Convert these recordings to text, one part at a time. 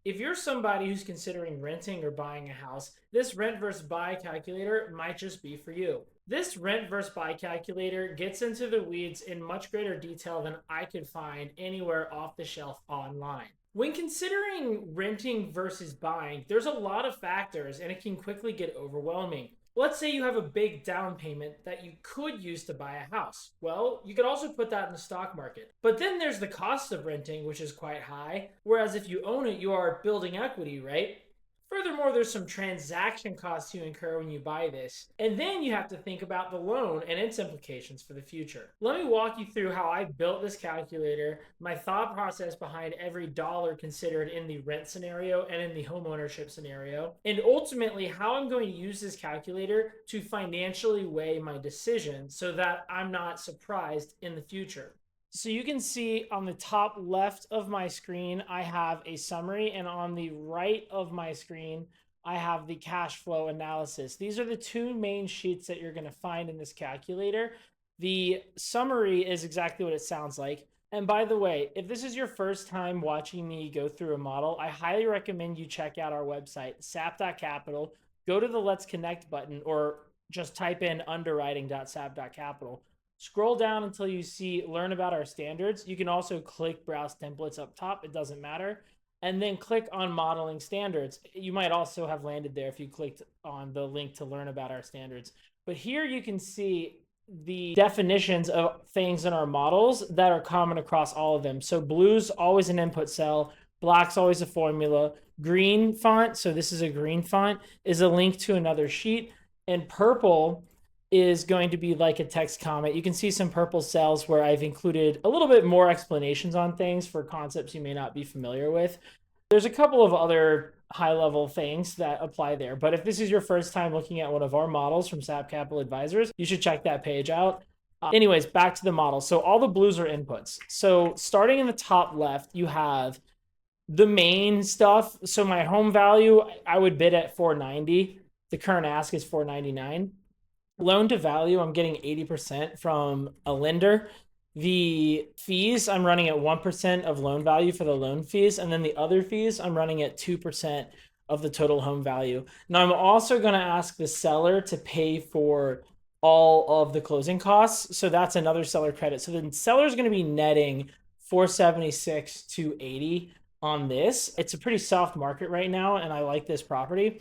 If you're somebody who's considering renting or buying a house, this rent versus buy calculator might just be for you. This rent versus buy calculator gets into the weeds in much greater detail than I could find anywhere off the shelf online. When considering renting versus buying, there's a lot of factors and it can quickly get overwhelming. Let's say you have a big down payment that you could use to buy a house. Well, you could also put that in the stock market. But then there's the cost of renting, which is quite high. Whereas if you own it, you are building equity, right? Furthermore, there's some transaction costs you incur when you buy this. And then you have to think about the loan and its implications for the future. Let me walk you through how I built this calculator, my thought process behind every dollar considered in the rent scenario and in the home ownership scenario, and ultimately how I'm going to use this calculator to financially weigh my decision so that I'm not surprised in the future. So you can see on the top left of my screen, I have a summary, and on the right of my screen, I have the cash flow analysis. These are the two main sheets that you're going to find in this calculator. The summary is exactly what it sounds like. And by the way, if this is your first time watching me go through a model, I highly recommend you check out our website, sap.capital. Go to the Let's Connect button or just type in underwriting.sap.capital. Scroll down until you see learn about our standards. You can also click browse templates up top. It doesn't matter. And then click on modeling standards. You might also have landed there if you clicked on the link to learn about our standards. But here you can see the definitions of things in our models that are common across all of them. So blue's always an input cell. Black's always a formula. Green font, so this is a green font, is a link to another sheet. And purple is going to be like a text comment. You can see some purple cells where I've included a little bit more explanations on things for concepts you may not be familiar with. There's a couple of other high-level things that apply there, but if this is your first time looking at one of our models from SAP Capital Advisors, you should check that page out. Anyways, back to the model. So all the blues are inputs. So starting in the top left, you have the main stuff. So my home value, I would bid at 490. The current ask is 499. Loan to value, I'm getting 80% from a lender. The fees, I'm running at 1% of loan value for the loan fees. And then the other fees, I'm running at 2% of the total home value. Now, I'm also going to ask the seller to pay for all of the closing costs. So that's another seller credit. So the seller is going to be netting 476 to 80 on this. It's a pretty soft market right now, and I like this property.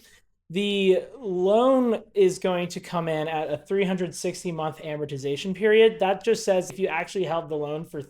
The loan is going to come in at a 360-month amortization period. That just says if you actually held the loan for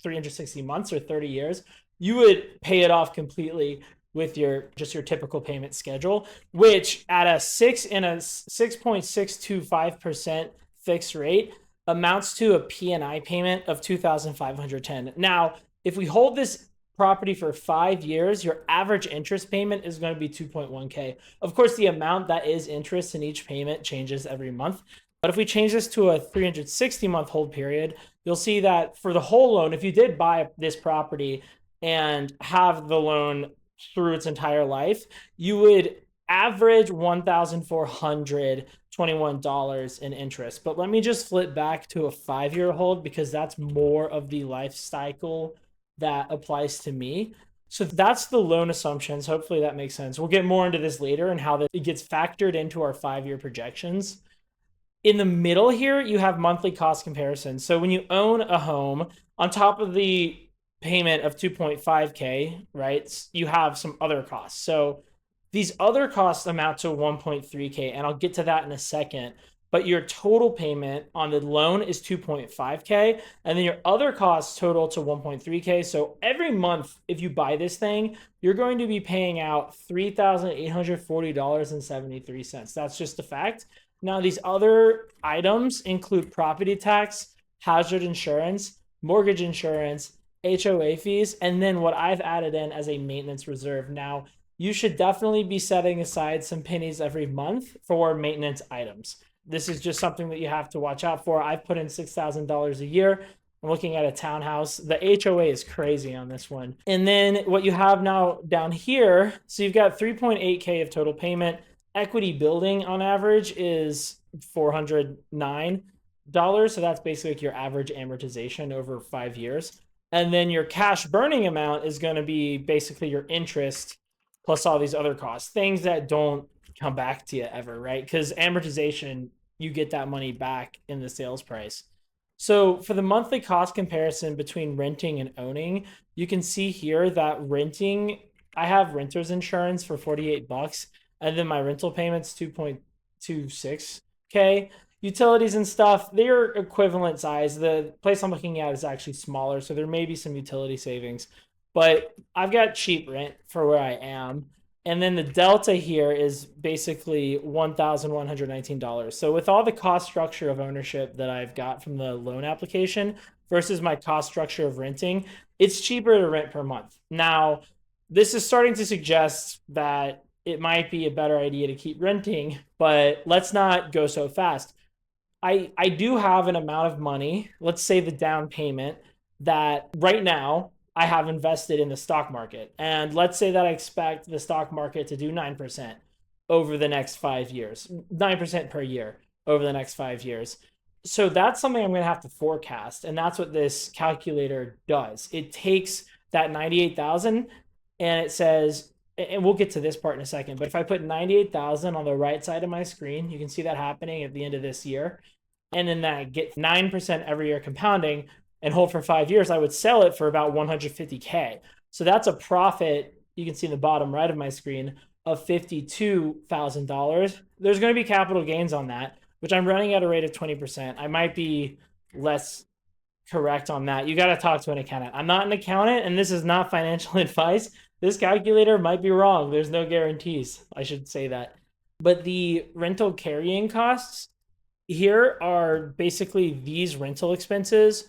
360 months or 30 years, you would pay it off completely with your typical payment schedule, which at a 6.625% fixed rate amounts to a P&I payment of $2,510. Now, if we hold this property for 5 years, your average interest payment is going to be 2.1K. Of course, the amount that is interest in each payment changes every month. But if we change this to a 360-month hold period, you'll see that for the whole loan, if you did buy this property and have the loan through its entire life, you would average $1,421 in interest. But let me just flip back to a 5-year hold because that's more of the life cycle that applies to me. So that's the loan assumptions. Hopefully that makes sense. We'll get more into this later and how it gets factored into our 5-year projections. In the middle here, you have monthly cost comparisons. So when you own a home, on top of the payment of 2.5K, right, you have some other costs. So these other costs amount to 1.3K, and I'll get to that in a second. But your total payment on the loan is 2.5K, and then your other costs total to 1.3K. So every month, if you buy this thing, you're going to be paying out $3,840.73. That's just a fact. Now, these other items include property tax, hazard insurance, mortgage insurance, HOA fees, and then what I've added in as a maintenance reserve. Now, you should definitely be setting aside some pennies every month for maintenance items. This is just something that you have to watch out for. I've put in $6,000 a year. I'm looking at a townhouse. The HOA is crazy on this one. And then what you have now down here, so you've got 3.8K of total payment. Equity building on average is $409. So that's basically like your average amortization over 5 years. And then your cash burning amount is going to be basically your interest plus all these other costs, things that don't come back to you ever, right? Because amortization, you get that money back in the sales price. So for the monthly cost comparison between renting and owning, you can see here that renting, I have renter's insurance for 48 bucks, and then my rental payments 2.26K. Utilities and stuff, they're equivalent size. The place I'm looking at is actually smaller, so there may be some utility savings. But I've got cheap rent for where I am. And then the delta here is basically $1,119. So with all the cost structure of ownership that I've got from the loan application versus my cost structure of renting, it's cheaper to rent per month. Now, this is starting to suggest that it might be a better idea to keep renting, but let's not go so fast. I do have an amount of money, let's say the down payment, that right now I have invested in the stock market. And let's say that I expect the stock market to do 9% over the next 5 years, 9% per year over the next 5 years. So that's something I'm going to have to forecast. And that's what this calculator does. It takes that 98,000 and it says, and we'll get to this part in a second, but if I put 98,000 on the right side of my screen, you can see that happening at the end of this year. And then that get 9% every year compounding and hold for 5 years, I would sell it for about 150K. So that's a profit, you can see in the bottom right of my screen, of $52,000. There's going to be capital gains on that, which I'm running at a rate of 20%. I might be less correct on that. You got to talk to an accountant. I'm not an accountant, and this is not financial advice. This calculator might be wrong. There's no guarantees. I should say that. But the rental carrying costs here are basically these rental expenses,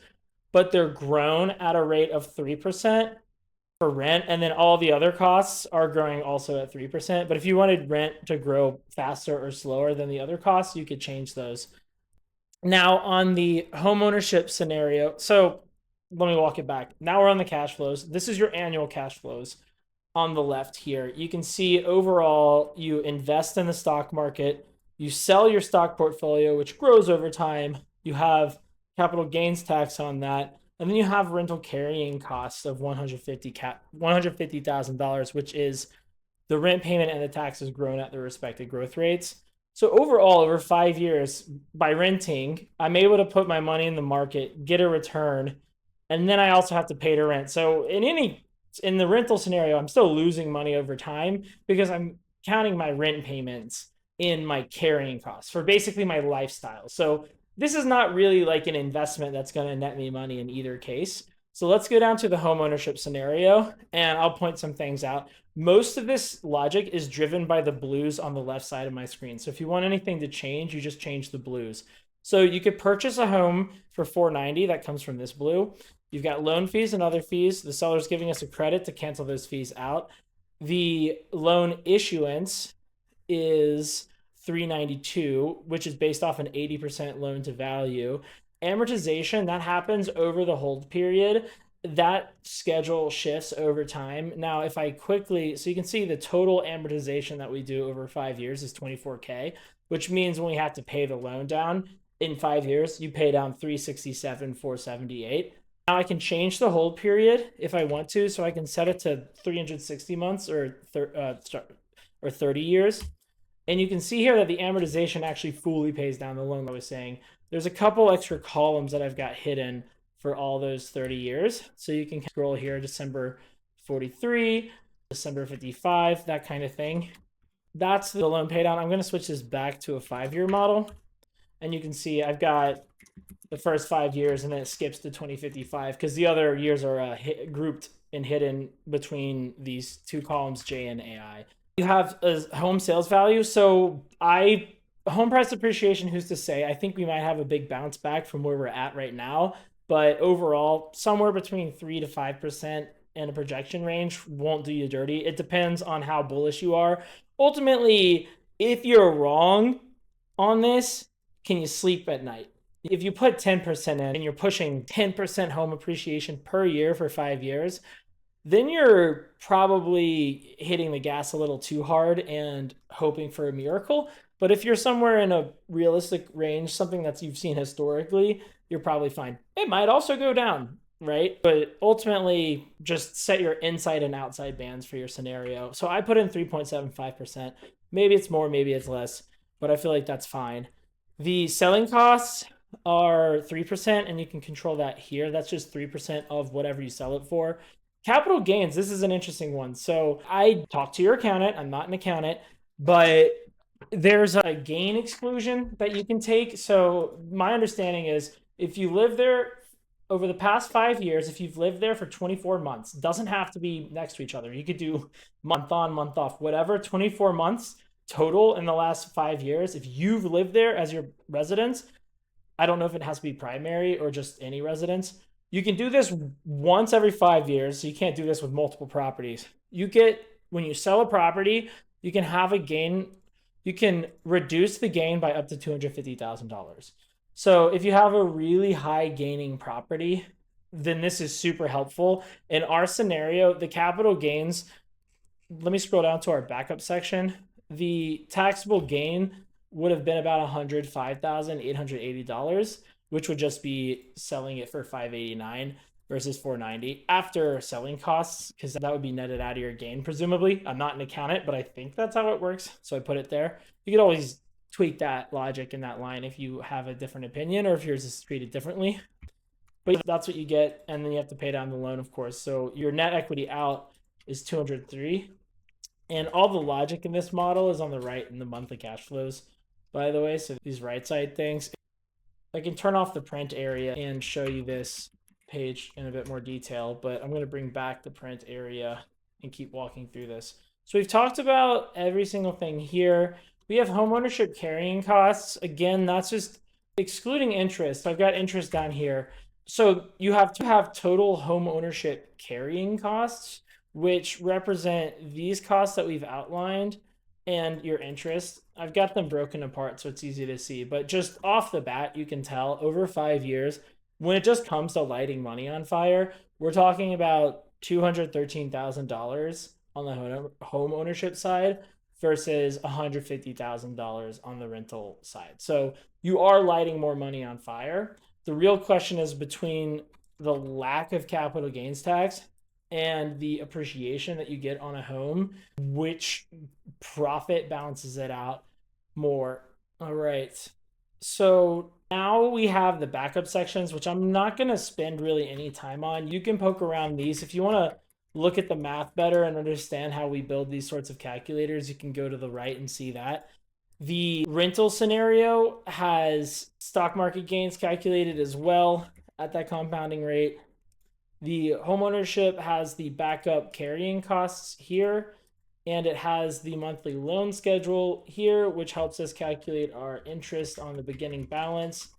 but they're grown at a rate of 3% for rent. And then all the other costs are growing also at 3%. But if you wanted rent to grow faster or slower than the other costs, you could change those. Now, on the home ownership scenario, so let me walk it back. Now we're on the cash flows. This is your annual cash flows on the left here. You can see overall, you invest in the stock market, you sell your stock portfolio, which grows over time. You have capital gains tax on that. And then you have rental carrying costs of $150,000, which is the rent payment and the taxes grown at the respective growth rates. So overall, over 5 years, by renting, I'm able to put my money in the market, get a return, and then I also have to pay to rent. So in the rental scenario, I'm still losing money over time because I'm counting my rent payments in my carrying costs for basically my lifestyle. So this is not really like an investment that's going to net me money in either case. So let's go down to the home ownership scenario, and I'll point some things out. Most of this logic is driven by the blues on the left side of my screen. So if you want anything to change, you just change the blues. So you could purchase a home for $490. That comes from this blue. You've got loan fees and other fees. The seller's giving us a credit to cancel those fees out. The loan issuance is $392, which is based off an 80% loan to value. Amortization, that happens over the hold period. That schedule shifts over time. Now, if I quickly, so you can see the total amortization that we do over 5 years is 24K, which means when we have to pay the loan down in 5 years, you pay down 367, 478. Now I can change the hold period if I want to, so I can set it to 360 months or 30 years. And you can see here that the amortization actually fully pays down the loan. I was saying there's a couple extra columns that I've got hidden for all those 30 years. So you can scroll here, December 43, December 55, that kind of thing. That's the loan pay down. I'm going to switch this back to a 5-year model. And you can see I've got the first 5 years and then it skips to 2055 because the other years are grouped and hidden between these two columns, J and AI. You have a home sales value. So home price appreciation, who's to say? I think we might have a big bounce back from where we're at right now. But overall, somewhere between 3 to 5% in a projection range won't do you dirty. It depends on how bullish you are. Ultimately, if you're wrong on this, can you sleep at night? If you put 10% in and you're pushing 10% home appreciation per year for 5 years, then you're probably hitting the gas a little too hard and hoping for a miracle. But if you're somewhere in a realistic range, something that you've seen historically, you're probably fine. It might also go down. right? But ultimately, just set your inside and outside bands for your scenario. So I put in 3.75%. Maybe it's more, maybe it's less, but I feel like that's fine. The selling costs are 3%, and you can control that here. That's just 3% of whatever you sell it for. Capital gains, this is an interesting one. So I talked to your accountant. I'm not an accountant, but there's a gain exclusion that you can take. So my understanding is if you live there over the past 5 years, if you've lived there for 24 months, doesn't have to be next to each other. You could do month on, month off, whatever, 24 months total in the last 5 years. If you've lived there as your residence, I don't know if it has to be primary or just any residence. You can do this once every 5 years. So you can't do this with multiple properties. You get, when you sell a property, you can have a gain. You can reduce the gain by up to $250,000. So if you have a really high gaining property, then this is super helpful. In our scenario, the capital gains, let me scroll down to our backup section. The taxable gain would have been about $105,880, which would just be selling it for $589 versus $490 after selling costs, because that would be netted out of your gain, presumably. I'm not an accountant, but I think that's how it works. So I put it there. You could always tweak that logic in that line if you have a different opinion or if yours is treated differently. But that's what you get, and then you have to pay down the loan, of course. So your net equity out is 203. And all the logic in this model is on the right in the monthly cash flows, by the way. So these right side things, I can turn off the print area and show you this page in a bit more detail, but I'm going to bring back the print area and keep walking through this. So we've talked about every single thing here. We have homeownership carrying costs. Again, that's just excluding interest. I've got interest down here. So you have to have total home ownership carrying costs, which represent these costs that we've outlined and your interest. I've got them broken apart so it's easy to see, but just off the bat, you can tell over 5 years, when it just comes to lighting money on fire, we're talking about $213,000 on the home ownership side versus $150,000 on the rental side. So you are lighting more money on fire. The real question is between the lack of capital gains tax and the appreciation that you get on a home, which profit balances it out more. All right. So now we have the backup sections, which I'm not going to spend really any time on. You can poke around these. If you want to look at the math better and understand how we build these sorts of calculators, you can go to the right and see that. The rental scenario has stock market gains calculated as well at that compounding rate. The homeownership has the backup carrying costs here, and it has the monthly loan schedule here, which helps us calculate our interest on the beginning balance,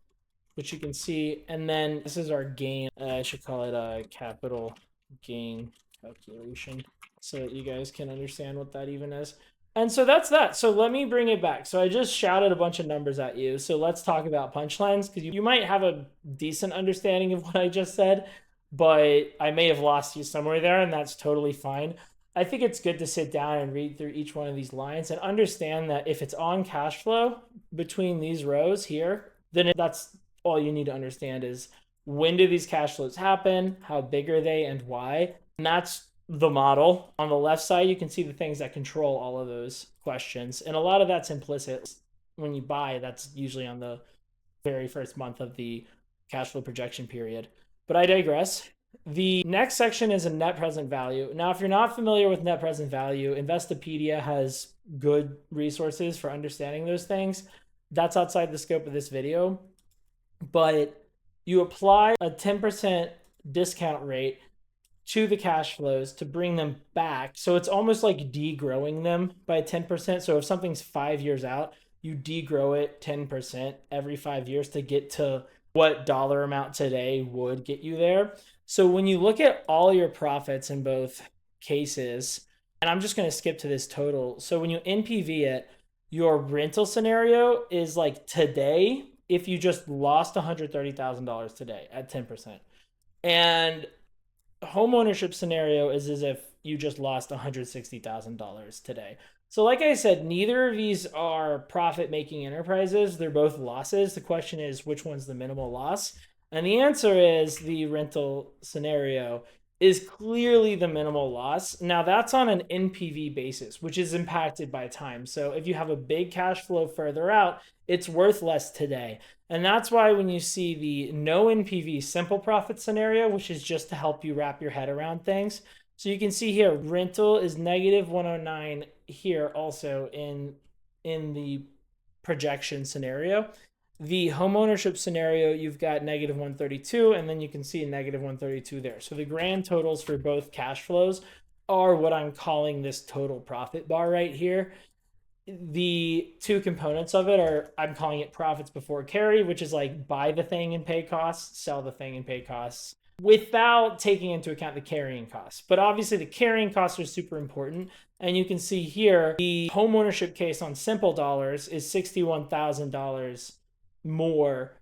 which you can see. And then this is our gain. I should call it a capital gain calculation so that you guys can understand what that even is. And so that's that. So let me bring it back. So I just shouted a bunch of numbers at you. So let's talk about punchlines, because you might have a decent understanding of what I just said, but I may have lost you somewhere there, and that's totally fine. I think it's good to sit down and read through each one of these lines and understand that if it's on cash flow between these rows here, then that's all you need to understand is when do these cash flows happen, how big are they, and why. And that's the model. On the left side, you can see the things that control all of those questions. And a lot of that's implicit. When you buy, that's usually on the very first month of the cash flow projection period. But I digress. The next section is a net present value. Now, if you're not familiar with net present value, Investopedia has good resources for understanding those things. That's outside the scope of this video. But you apply a 10% discount rate to the cash flows to bring them back. So it's almost like degrowing them by 10%. So if something's 5 years out, you degrow it 10% every 5 years to get to what dollar amount today would get you there. So when you look at all your profits in both cases, and I'm just going to skip to this total. So when you NPV it, your rental scenario is like today, if you just lost $130,000 today at 10%. And homeownership scenario is as if you just lost $160,000 today. So like I said, neither of these are profit-making enterprises. They're both losses. The question is, which one's the minimal loss? And the answer is the rental scenario is clearly the minimal loss. Now, that's on an NPV basis, which is impacted by time. So if you have a big cash flow further out, it's worth less today. And that's why when you see the no NPV simple profit scenario, which is just to help you wrap your head around things. So you can see here, rental is negative 109 here also in the projection scenario. The homeownership scenario, you've got negative 132, and then you can see negative 132 there. So the grand totals for both cash flows are what I'm calling this total profit bar right here. The two components of it are, I'm calling it profits before carry, which is like buy the thing and pay costs, sell the thing and pay costs, without taking into account the carrying costs. But obviously the carrying costs are super important. And you can see here, the homeownership case on simple dollars is $61,000 more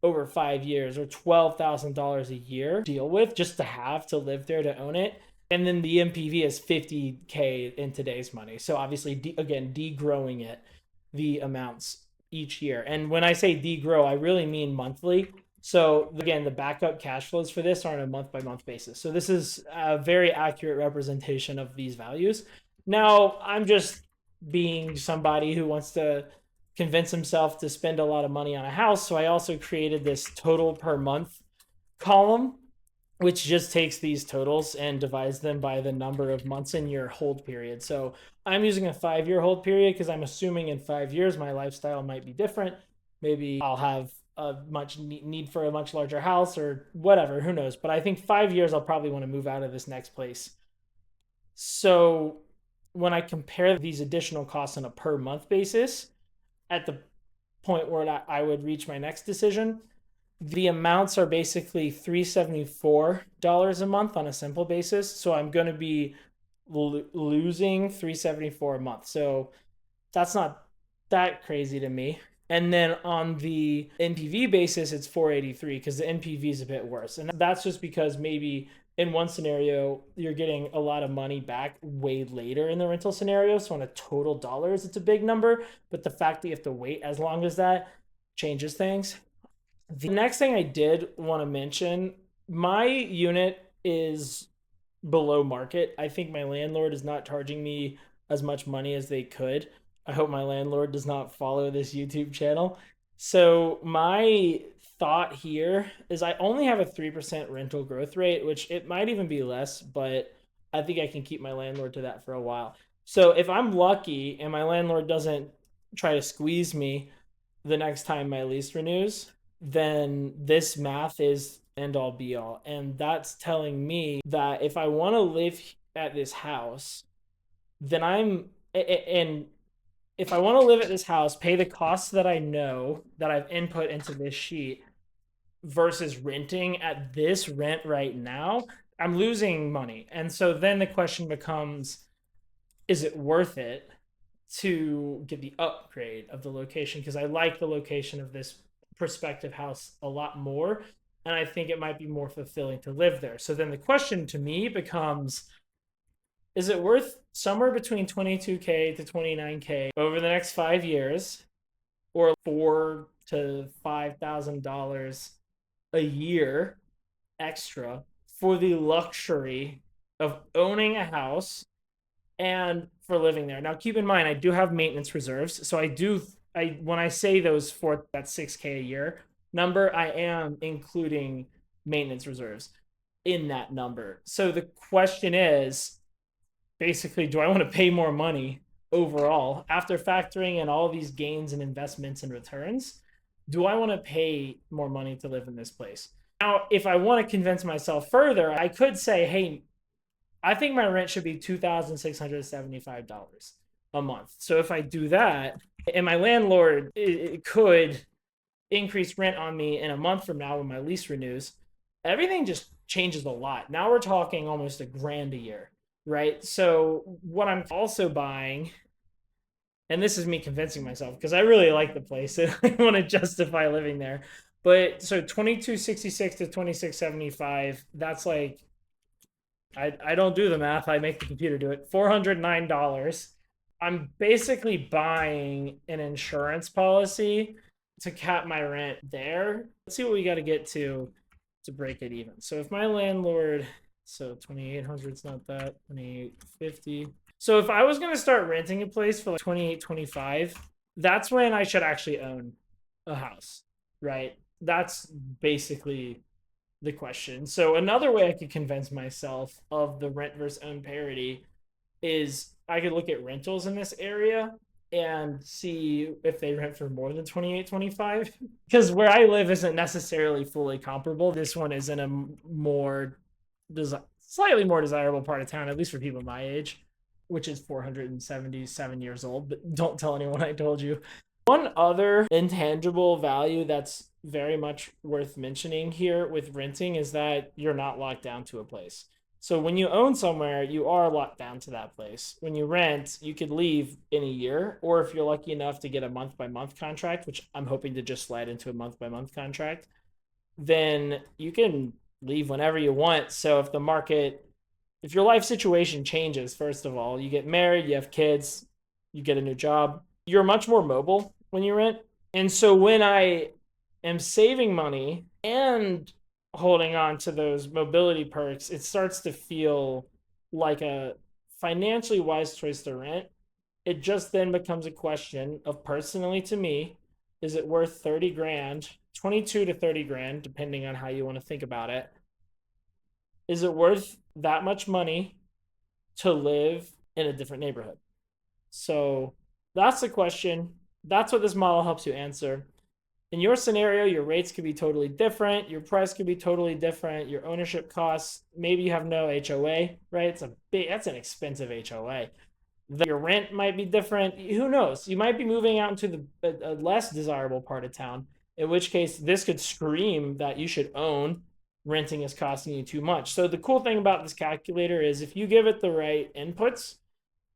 over 5 years, or $12,000 a year to deal with, just to have to live there to own it. And then the MPV is 50K in today's money. So obviously, again, degrowing it, the amounts each year. And when I say degrow, I really mean monthly. So again, the backup cash flows for this are on a month by month basis. So this is a very accurate representation of these values. Now, I'm just being somebody who wants to convince himself to spend a lot of money on a house. So I also created this total per month column, which just takes these totals and divides them by the number of months in your hold period. So I'm using a 5-year hold period because I'm assuming in 5 years my lifestyle might be different. Maybe I'll have a much need for a much larger house or whatever, who knows. But I think 5 years I'll probably want to move out of this next place. So when I compare these additional costs on a per month basis, at the point where I would reach my next decision, the amounts are basically $374 a month on a simple basis. So I'm going to be losing $374 a month. So that's not that crazy to me. And then on the NPV basis, it's 483 because the NPV is a bit worse. And that's just because maybe in one scenario, you're getting a lot of money back way later in the rental scenario. So on a total dollars, it's a big number. But the fact that you have to wait as long as that changes things. The next thing I did want to mention, my unit is below market. I think my landlord is not charging me as much money as they could. I hope my landlord does not follow this YouTube channel. So my thought here is I only have a 3% rental growth rate, which it might even be less, but I think I can keep my landlord to that for a while. So if I'm lucky and my landlord doesn't try to squeeze me the next time my lease renews, then this math is end all be all. And that's telling me that if I want to live at this house, then and if I want to live at this house, pay the costs that I know that I've input into this sheet versus renting at this rent right now, I'm losing money. And so then the question becomes, is it worth it to get the upgrade of the location? Because I like the location of this prospective house a lot more, and I think it might be more fulfilling to live there. So then the question to me becomes, is it worth somewhere between 22K to 29K over the next 5 years, or $4,000 to $5,000 a year extra for the luxury of owning a house and for living there? Now, keep in mind, I do have maintenance reserves. So when I say that 6K a year number, I am including maintenance reserves in that number. So the question is basically, do I want to pay more money overall after factoring in all these gains and investments and returns? Do I want to pay more money to live in this place? Now, if I want to convince myself further, I could say, hey, I think my rent should be $2,675 a month. So if I do that, and my landlord it could increase rent on me in a month from now when my lease renews, everything just changes a lot. Now we're talking almost $1,000 a year, right? So what I'm also buying, and this is me convincing myself because I really like the place and I want to justify living there. But so 2266 to 2675, that's like, I don't do the math. I make the computer do it. $409. I'm basically buying an insurance policy to cap my rent there. Let's see what we got to get to break it even. So if my landlord, so 2,800 is not that, 2,850. So if I was going to start renting a place for like 2,825, that's when I should actually own a house, right? That's basically the question. So another way I could convince myself of the rent versus own parity is I could look at rentals in this area and see if they rent for more than 2,825. Because where I live isn't necessarily fully comparable. This one is in a more slightly more desirable part of town, at least for people my age, which is 477 years old. But don't tell anyone I told you. One other intangible value that's very much worth mentioning here with renting is that you're not locked down to a place. So when you own somewhere, you are locked down to that place. When you rent, you could leave in a year, or if you're lucky enough to get a month by month contract, which I'm hoping to just slide into a month by month contract, then you can leave whenever you want. So if your life situation changes, first of all, you get married, you have kids, you get a new job, you're much more mobile when you rent. And so when I am saving money and holding on to those mobility perks, it starts to feel like a financially wise choice to rent. It just then becomes a question of, personally to me, is it worth 30 grand, 22 to 30 grand, depending on how you want to think about it? Is it worth that much money to live in a different neighborhood? So that's the question. That's what this model helps you answer. In your scenario, your rates could be totally different. Your price could be totally different. Your ownership costs, maybe you have no HOA, right? That's an expensive HOA. Your rent might be different. Who knows? You might be moving out into a less desirable part of town, in which case this could scream that you should own. Renting is costing you too much. So the cool thing about this calculator is if you give it the right inputs,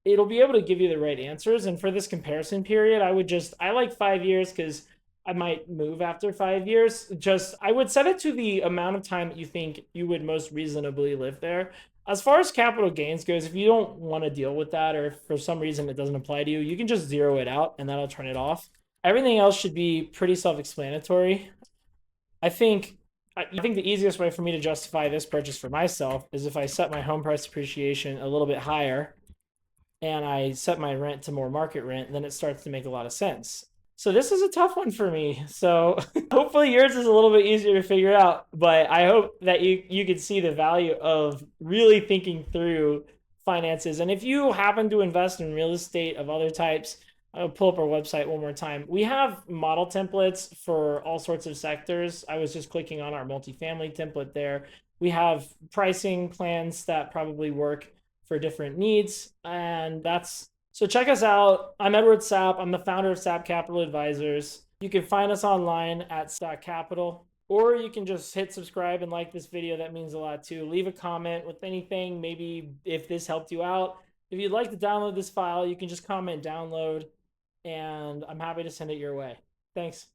it'll be able to give you the right answers. And for this comparison period, I like 5 years because I might move after 5 years. I would set it to the amount of time that you think you would most reasonably live there. As far as capital gains goes, if you don't want to deal with that, or if for some reason it doesn't apply to you, you can just zero it out and that'll turn it off. Everything else should be pretty self-explanatory. I think the easiest way for me to justify this purchase for myself is if I set my home price appreciation a little bit higher and I set my rent to more market rent, then it starts to make a lot of sense. So this is a tough one for me. So hopefully yours is a little bit easier to figure out, but I hope that you can see the value of really thinking through finances. And if you happen to invest in real estate of other types, I'll pull up our website one more time. We have model templates for all sorts of sectors. I was just clicking on our multifamily template there. We have pricing plans that probably work for different needs. So check us out. I'm Edward Sapp. I'm the founder of Sapp Capital Advisors. You can find us online at Stock Capital, or you can just hit subscribe and like this video. That means a lot too. Leave a comment with anything, maybe if this helped you out. If you'd like to download this file, you can just comment download, and I'm happy to send it your way. Thanks.